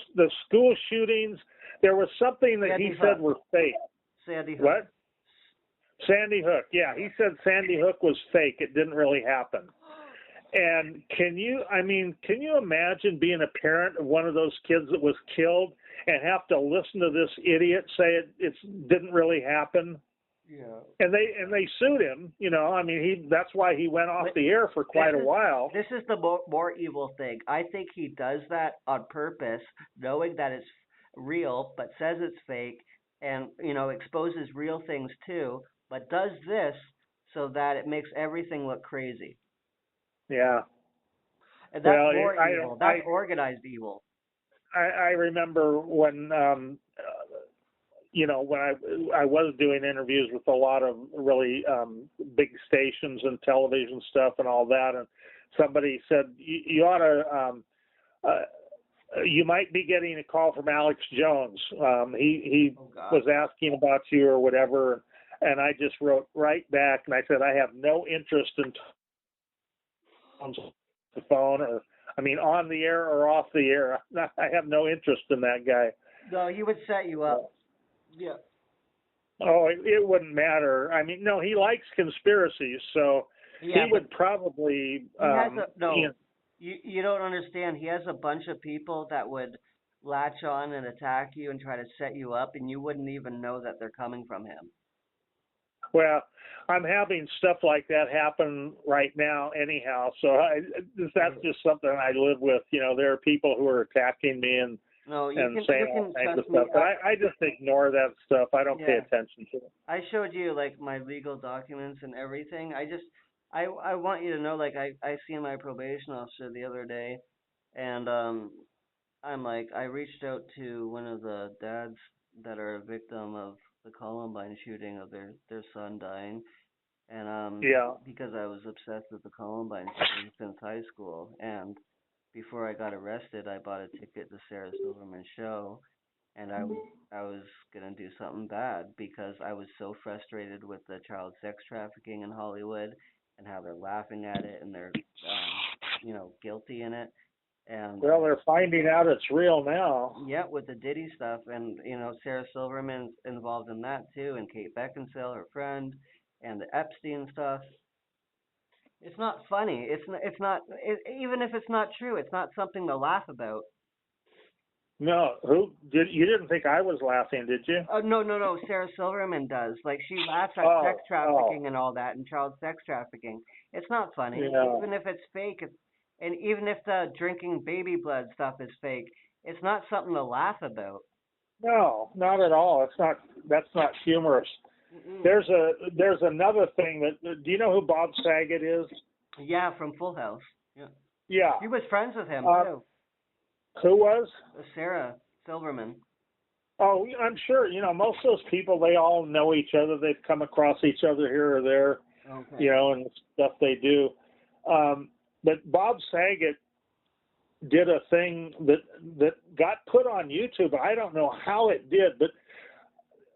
shootings. There was something that he said were fake. Sandy Hook. What? Sandy Hook. Yeah, he said Sandy Hook was fake. It didn't really happen. And can you imagine being a parent of one of those kids that was killed and have to listen to this idiot say it didn't really happen? Yeah. And they sued him. I mean, that's why he went off the air for quite a while. This is the more evil thing. I think he does that on purpose, knowing that it's real, but says it's fake, and exposes real things too, but does this so that it makes everything look crazy. Yeah. And that's more evil. That's organized evil. I remember when when I was doing interviews with a lot of really big stations and television stuff and all that, and somebody said you ought to you might be getting a call from Alex Jones. He was asking about you or whatever, and I just wrote right back and I said I have no interest in on the phone or on the air or off the air. I have no interest in that guy. No, he would set you up. Yeah. Oh, it wouldn't matter. No, he likes conspiracies, so he would probably. You don't understand. He has a bunch of people that would latch on and attack you and try to set you up, and you wouldn't even know that they're coming from him. Well, I'm having stuff like that happen right now anyhow, so that's just something I live with. There are people who are attacking me and saying all kinds of stuff, but I just ignore that stuff. I don't pay attention to it. I showed you, my legal documents and everything. I want you to know, I seen my probation officer the other day, and I reached out to one of the dads that are a victim of the Columbine shooting of their son dying, and because I was obsessed with the Columbine shooting since high school, and before I got arrested, I bought a ticket to Sarah Silverman's show, and I was gonna do something bad because I was so frustrated with the child sex trafficking in Hollywood and how they're laughing at it and they're guilty in it. And well, they're finding out it's real now. Yeah, with the Diddy stuff, and Sarah Silverman's involved in that too, and Kate Beckinsale, her friend, and the Epstein stuff. It's not funny. It's not. Even if it's not true, it's not something to laugh about. No, you didn't think I was laughing, did you? No. Sarah Silverman does. She laughs at sex trafficking and all that, and child sex trafficking. It's not funny, even if it's fake. And even if the drinking baby blood stuff is fake, it's not something to laugh about. No, not at all. It's not. That's not humorous. Mm-mm. There's another thing that. Do you know who Bob Saget is? Yeah, from Full House. Yeah. Yeah. He was friends with him too. Who was? Sarah Silverman. Oh, I'm sure. Most of those people, they all know each other. They've come across each other here or there. Okay. And stuff they do. But Bob Saget did a thing that got put on YouTube. I don't know how it did, but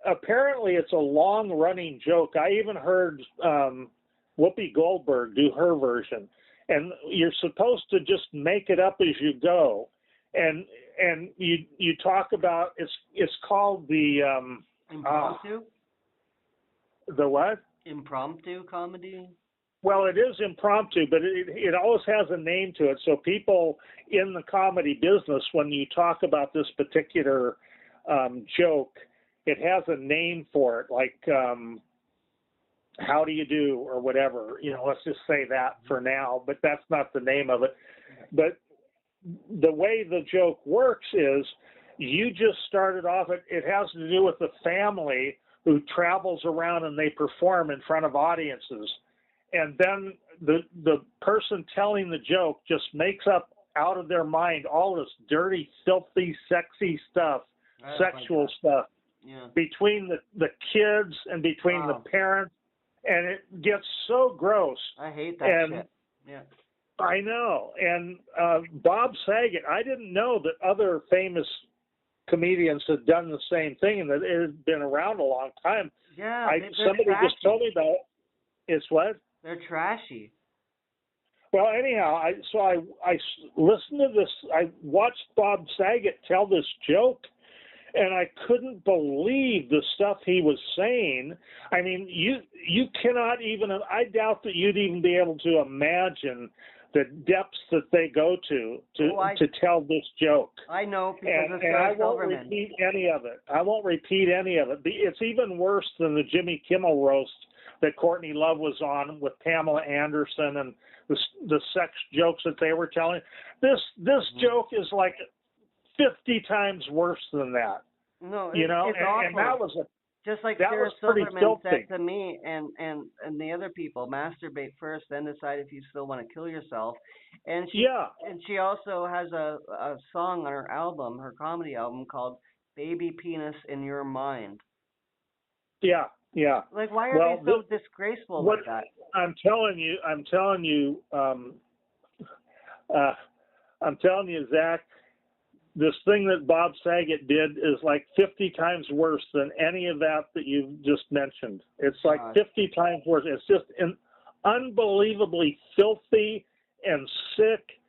apparently it's a long-running joke. I even heard Whoopi Goldberg do her version. And you're supposed to just make it up as you go. And you talk about it's called the impromptu? The what? Impromptu comedy? Well, it is impromptu, but it always has a name to it. So people in the comedy business, when you talk about this particular joke, it has a name for it, like how do you do or whatever. Let's just say that for now, but that's not the name of it. But the way the joke works is you just started off, it has to do with the family who travels around and they perform in front of audiences. And then the person telling the joke just makes up out of their mind all this dirty, filthy, sexy stuff, sexual stuff between the kids and between the parents. And it gets so gross. I hate that shit. Yeah. I know. And Bob Saget, I didn't know that other famous comedians had done the same thing and that it had been around a long time. Yeah, Somebody trashy. just told me about it. It's what? They're trashy. Well, anyhow, I listened to this. I watched Bob Saget tell this joke, and I couldn't believe the stuff he was saying. I mean, you cannot even. I doubt that you'd even be able to imagine the depths that they go to tell this joke. I know, because of and I Sarah won't Silverman. repeat any of it. I won't repeat any of it. It's even worse than the Jimmy Kimmel roast that Courtney Love was on with Pamela Anderson and the sex jokes that they were telling. This joke is like 50 times worse than that. No, you know, it's and awful. that was Just like that Sarah was pretty Silverman filthy. said to me and the other people, masturbate first, then decide if you still want to kill yourself. And she also has a song on her album, her comedy album, called "Baby Penis in Your Mind." Yeah. Like, why are they so disgraceful like that? I'm telling you, Zach, this thing that Bob Saget did is like 50 times worse than any of that you've just mentioned. It's like 50 times worse. It's just unbelievably filthy and sick.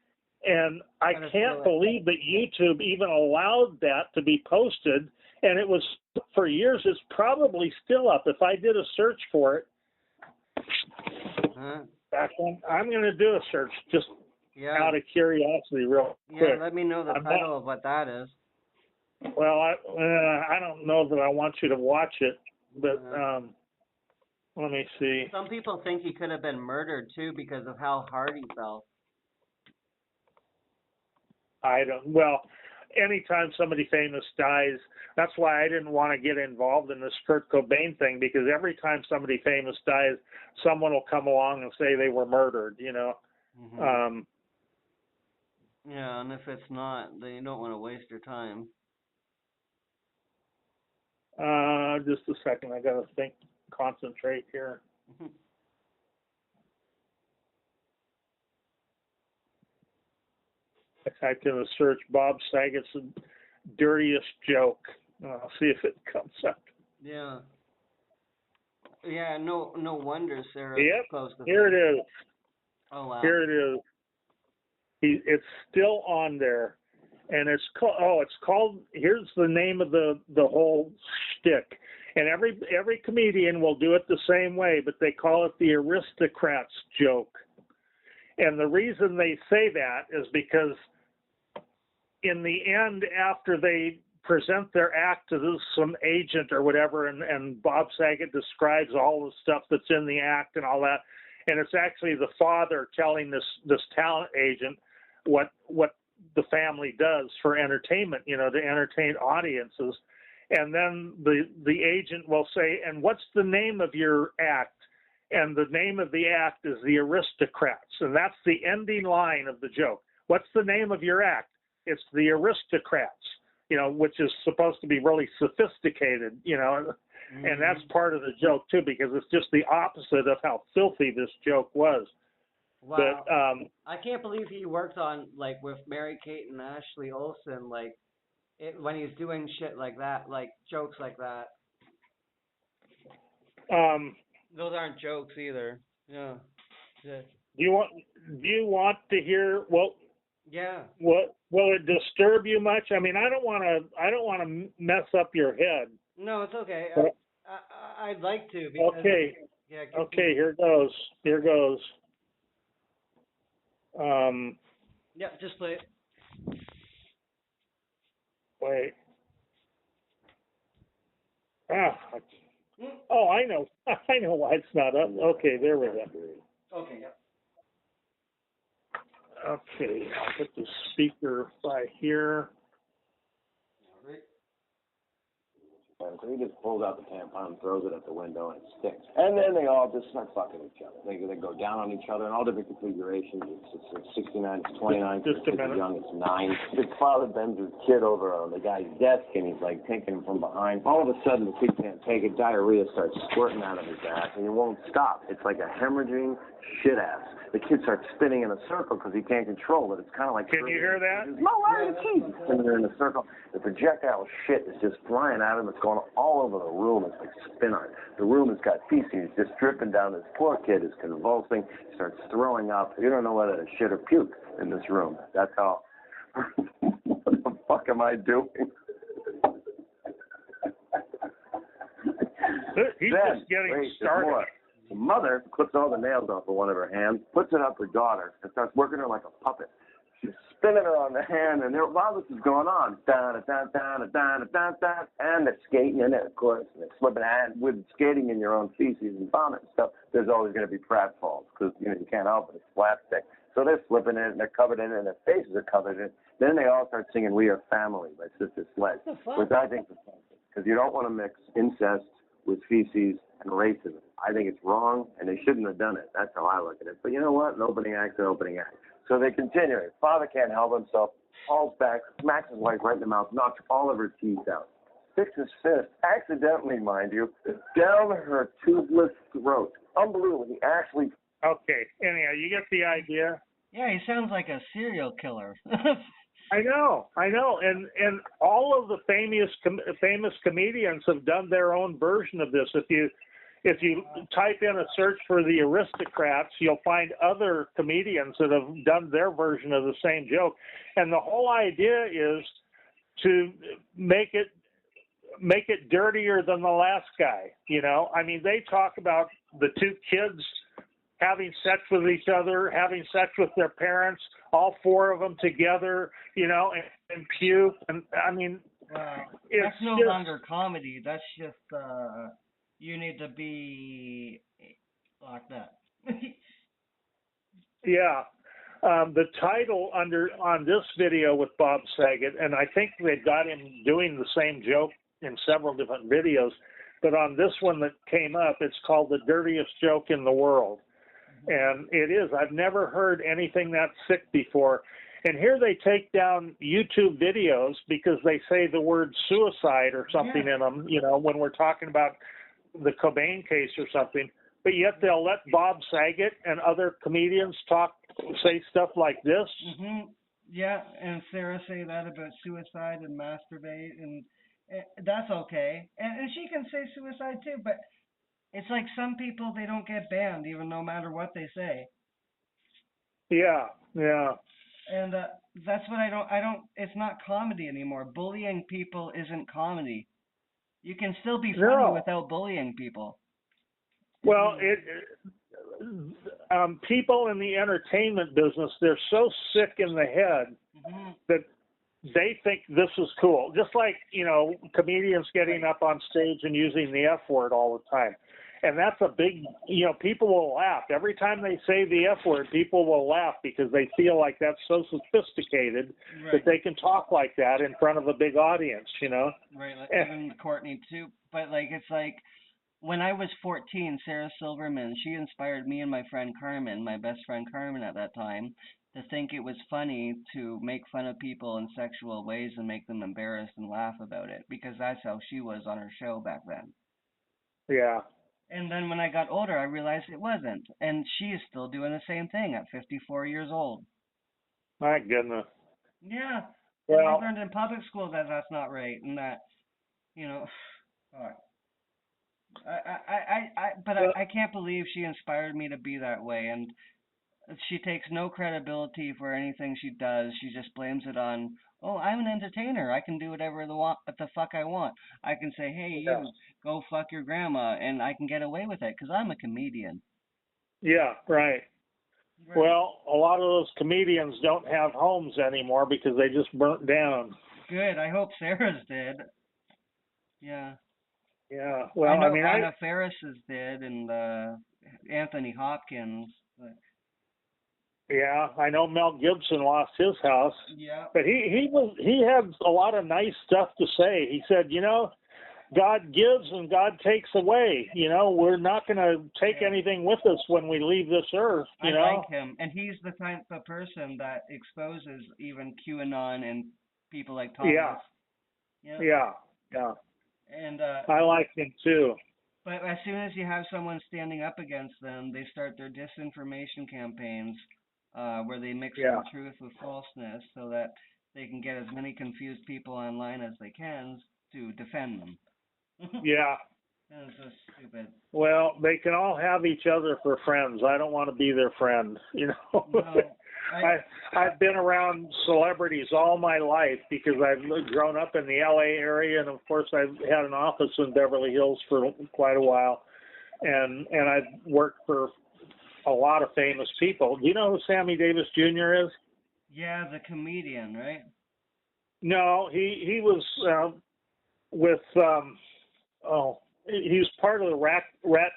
And I can't believe that YouTube even allowed that to be posted. And it was for years. It's probably still up. If I did a search for it, back when, I'm going to do a search just out of curiosity, real quick. Yeah, let me know the title of what that is. Well, I don't know that I want you to watch it, but let me see. Some people think he could have been murdered too because of how hard he fell. Well, anytime somebody famous dies, that's why I didn't want to get involved in this Kurt Cobain thing, because every time somebody famous dies, someone will come along and say they were murdered, you know. Mm-hmm. Yeah, and if it's not, then you don't want to waste your time. Just a second, I gotta concentrate here. I typed in the search Bob Saget's dirtiest joke. I'll see if it comes up. Yeah. Yeah, no wonder Sarah. Yep, here it is. Oh, wow. Here it is. It's still on there, and it's called. Here's the name of the whole shtick, and every comedian will do it the same way, but they call it the aristocrats joke. And the reason they say that is because in the end, after they present their act to some agent or whatever, and Bob Saget describes all the stuff that's in the act and all that, and it's actually the father telling this talent agent what the family does for entertainment, you know, to entertain audiences. And then the agent will say, and what's the name of your act? And the name of the act is the Aristocrats. And that's the ending line of the joke. What's the name of your act? It's the Aristocrats, you know, which is supposed to be really sophisticated, you know. Mm-hmm. And that's part of the joke, too, because it's just the opposite of how filthy this joke was. Wow. But, I can't believe he worked on, like, with Mary-Kate and Ashley Olsen, like, when he's doing shit like that, like, jokes like that. Those aren't jokes either. Yeah. Do you want to hear? Well. Yeah. What will it disturb you much? I mean, I don't want to mess up your head. No, it's okay. I'd like to. Because, okay. Yeah. Okay. Here goes. Yeah. Just play it. Wait. Oh, I know. I know why it's not up. Okay, there we go. Okay. Yeah. Okay, I'll put the speaker by here. All right. And so he just pulls out the tampon and throws it at the window, and it sticks. And then they all just start fucking each other. They go down on each other in all different configurations. It's 69, it's 29, Just a minute. young, it's 9. His father bends his kid over on the guy's desk, and he's like taking him from behind. All of a sudden, the kid can't take it. Diarrhea starts squirting out of his ass, and he won't stop. It's like a hemorrhaging shit ass. The kid starts spinning in a circle because he can't control it. It's kind of like... Can you hear that? No, why are the keys? He's spinning in a circle. The projectile shit is just flying at him. It's going all over the room. It's like spin art. The room has got feces just dripping down. This poor kid is convulsing. He starts throwing up. You don't know whether to shit or puke in this room. That's all. What the fuck am I doing? He's just getting started. The mother clips all the nails off of one of her hands, puts it up her daughter, and starts working her like a puppet. She's spinning her on the hand, and while this is going on, and they're skating in it, of course, and they're slipping, and with skating in your own feces and vomit and stuff, there's always going to be pratfalls, because you can't help it, it's slapstick. So they're slipping in it, and they're covered in it, and their faces are covered in it. Then they all start singing We Are Family by Sister Sledge, which I think is offensive, because you don't want to mix incest with feces and racism. I think it's wrong, and they shouldn't have done it. That's how I look at it. But you know what? An opening act's an opening act. So they continue. Father can't help himself, falls back, smacks his wife right in the mouth, knocks all of her teeth out, sticks his fist, accidentally, mind you, down her tubeless throat. Unbelievable. He actually... Okay. Anyhow, you get the idea? Yeah, he sounds like a serial killer. I know, and all of the famous comedians have done their own version of this. If you type in a search for the Aristocrats, you'll find other comedians that have done their version of the same joke, and the whole idea is to make it dirtier than the last guy. I mean, they talk about the two kids having sex with each other, having sex with their parents, all four of them together, and puke. And I mean, that's no longer comedy. That's just you need to be locked up. Yeah. The title on this video with Bob Saget, and I think they got him doing the same joke in several different videos, but on this one that came up, it's called The Dirtiest Joke in the World. And it is. I've never heard anything that sick before. And here they take down YouTube videos because they say the word suicide or something in them, when we're talking about the Cobain case or something. But yet they'll let Bob Saget and other comedians say stuff like this. Mm-hmm. Yeah, and Sarah say that about suicide and masturbate, and that's okay. And she can say suicide too, but it's like some people, they don't get banned even no matter what they say. Yeah. And that's what I don't, it's not comedy anymore. Bullying people isn't comedy. You can still be funny without bullying people. Well, people in the entertainment business, they're so sick in the head that they think this is cool. Just like, comedians getting up on stage and using the F word all the time. And that's a big, people will laugh. Every time they say the F word, people will laugh because they feel like that's so sophisticated that they can talk like that in front of a big audience, Right, like even Courtney too. But it's like when I was 14, Sarah Silverman, she inspired me and my friend Carmen, my best friend Carmen at that time, to think it was funny to make fun of people in sexual ways and make them embarrassed and laugh about it, because that's how she was on her show back then. Yeah. And then when I got older, I realized it wasn't. And she is still doing the same thing at 54 years old. My goodness. Yeah. Well, I learned in public school that that's not right, and that, I can't believe she inspired me to be that way, and she takes no credibility for anything she does. She just blames it on, I'm an entertainer. I can do whatever the fuck I want. I can say, hey, you go fuck your grandma, and I can get away with it because I'm a comedian. Yeah, right. Well, a lot of those comedians don't have homes anymore because they just burnt down. Good. I hope Sarah's did. Yeah. Yeah. Well, I know Anna Faris's did, and Anthony Hopkins. But... Yeah, I know Mel Gibson lost his house. Yeah. But he had a lot of nice stuff to say. He said, God gives and God takes away. You know, we're not going to take anything with us when we leave this earth. I You know, like him, and he's the type of person that exposes even QAnon and people like Thomas. yeah, You know? yeah. And I like him too. but as soon as you have someone standing up against them, they start their disinformation campaigns, where they mix Yeah. in truth with falseness, so that they can get as many confused people online as they can to defend them. Yeah. That's so stupid. Well, they can all have each other for friends. I don't want to be their friend. You know, No, I've been around celebrities all my life because I've grown up in the LA area, and of course I've had an office in Beverly Hills for quite a while, and I've worked for a lot of famous people. Do you know who Sammy Davis Jr. is? yeah, the comedian, right? No, he was with he was part of the Rat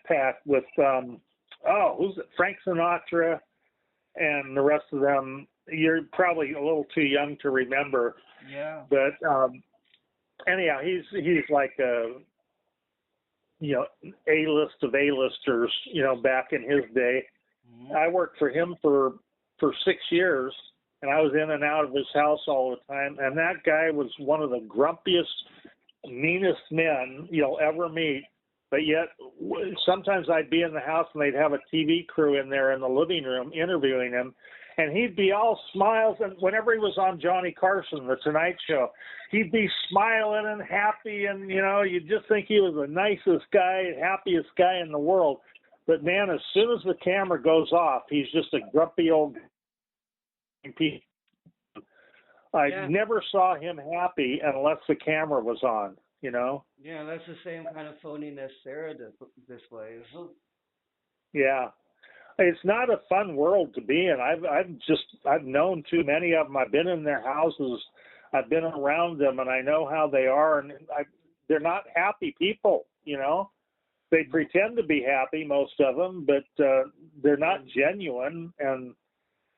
Pack with who's it? Frank Sinatra and the rest of them. You're probably a little too young to remember, Yeah. but anyhow, he's like a A-list of A-listers, back in his day. Mm-hmm. I worked for him for 6 years, and I was in and out of his house all the time. And that guy was one of the grumpiest, meanest men you'll ever meet. But yet, sometimes I'd be in the house and they'd have a TV crew in there in the living room interviewing him, and he'd be all smiles. And whenever he was on Johnny Carson, The Tonight Show, he'd be smiling and happy, and you'd just think he was the nicest guy, happiest guy in the world. But man, as soon as the camera goes off, he's just a grumpy old piece. I never saw him happy unless the camera was on. Yeah, that's the same kind of phoniness Sarah displays. Yeah, it's not a fun world to be in. I've known too many of them. I've been in their houses. I've been around them, and I know how they are. And they're not happy people. They pretend to be happy, most of them, but they're not genuine. And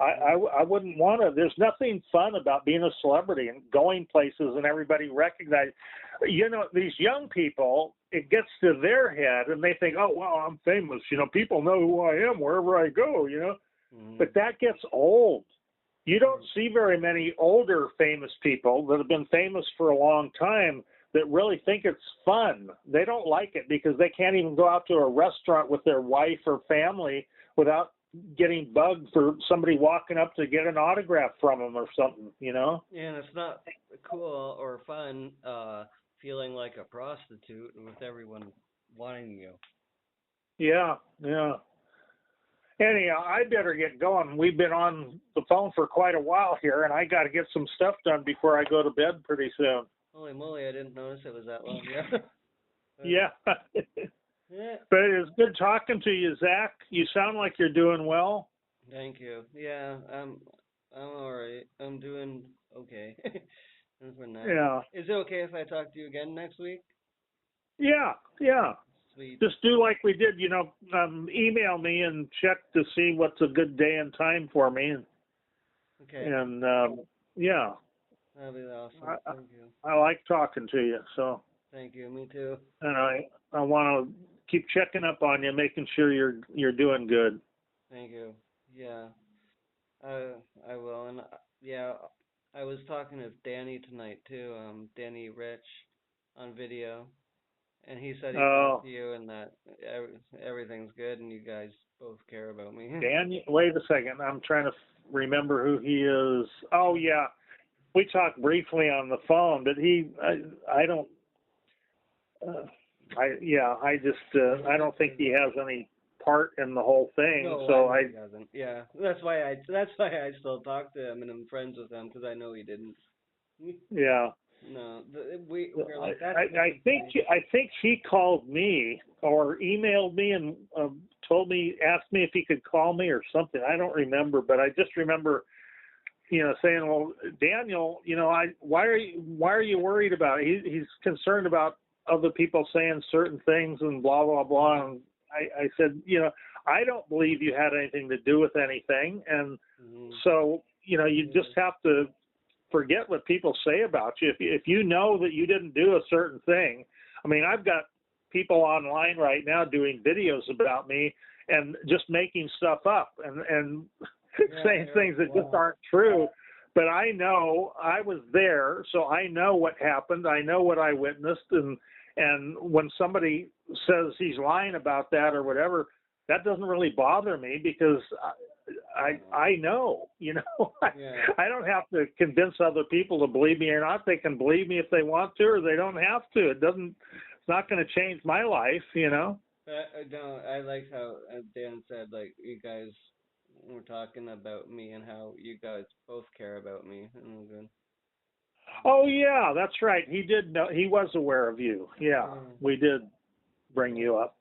I wouldn't want to. There's nothing fun about being a celebrity and going places and everybody recognizes. These young people, it gets to their head and they think, oh, well, I'm famous. People know who I am wherever I go, Mm-hmm. But that gets old. You don't see very many older famous people that have been famous for a long time that really think it's fun. They don't like it because they can't even go out to a restaurant with their wife or family without getting bugged for somebody walking up to get an autograph from them or something, Yeah, and it's not cool or fun feeling like a prostitute with everyone wanting you. Yeah. Anyhow, I better get going. We've been on the phone for quite a while here, and I got to get some stuff done before I go to bed pretty soon. Holy moly, I didn't notice it was that long. Yeah. Yeah. But it was good talking to you, Zach. You sound like you're doing well. Thank you. Yeah, I'm all right. I'm doing okay. For now. Yeah. Is it okay if I talk to you again next week? Yeah. Sweet. Just do like we did, email me and check to see what's a good day and time for me. Okay. And, yeah. That'll be awesome. Thank you. I like talking to you, so. Thank you. Me too. And I want to keep checking up on you, making sure you're doing good. Thank you. Yeah. I will. And yeah, I was talking to Danny tonight too. Danny Rich on video, and he said he talked to you and that everything's good and you guys both care about me. Danny, wait a second. I'm trying to remember who he is. Oh yeah, we talked briefly on the phone, but I don't. I don't think he has any part in the whole thing. No, so he doesn't. Yeah, that's why I still talk to him and I'm friends with him because I know he didn't. Yeah. No, we're like that. I think he called me or emailed me and asked me if he could call me or something. I don't remember, but I just remember, saying, "Well, Daniel, why are you worried about it?" He's concerned about other people saying certain things and blah blah blah. And I said, I don't believe you had anything to do with anything, and so you just have to forget what people say about you. If you know that you didn't do a certain thing, I mean, I've got people online right now doing videos about me and just making stuff up and saying things that just aren't true. But I know I was there, so I know what happened. I know what I witnessed, and when somebody says he's lying about that or whatever, that doesn't really bother me because I know, you know. I don't have to convince other people to believe me or not. They can believe me if they want to, or they don't have to. It's not going to change my life, you know. No, I like how Dan said, like, you guys were talking about me and how you guys both care about me. Oh yeah, that's right. He did know. He was aware of you. Yeah, we did bring you up.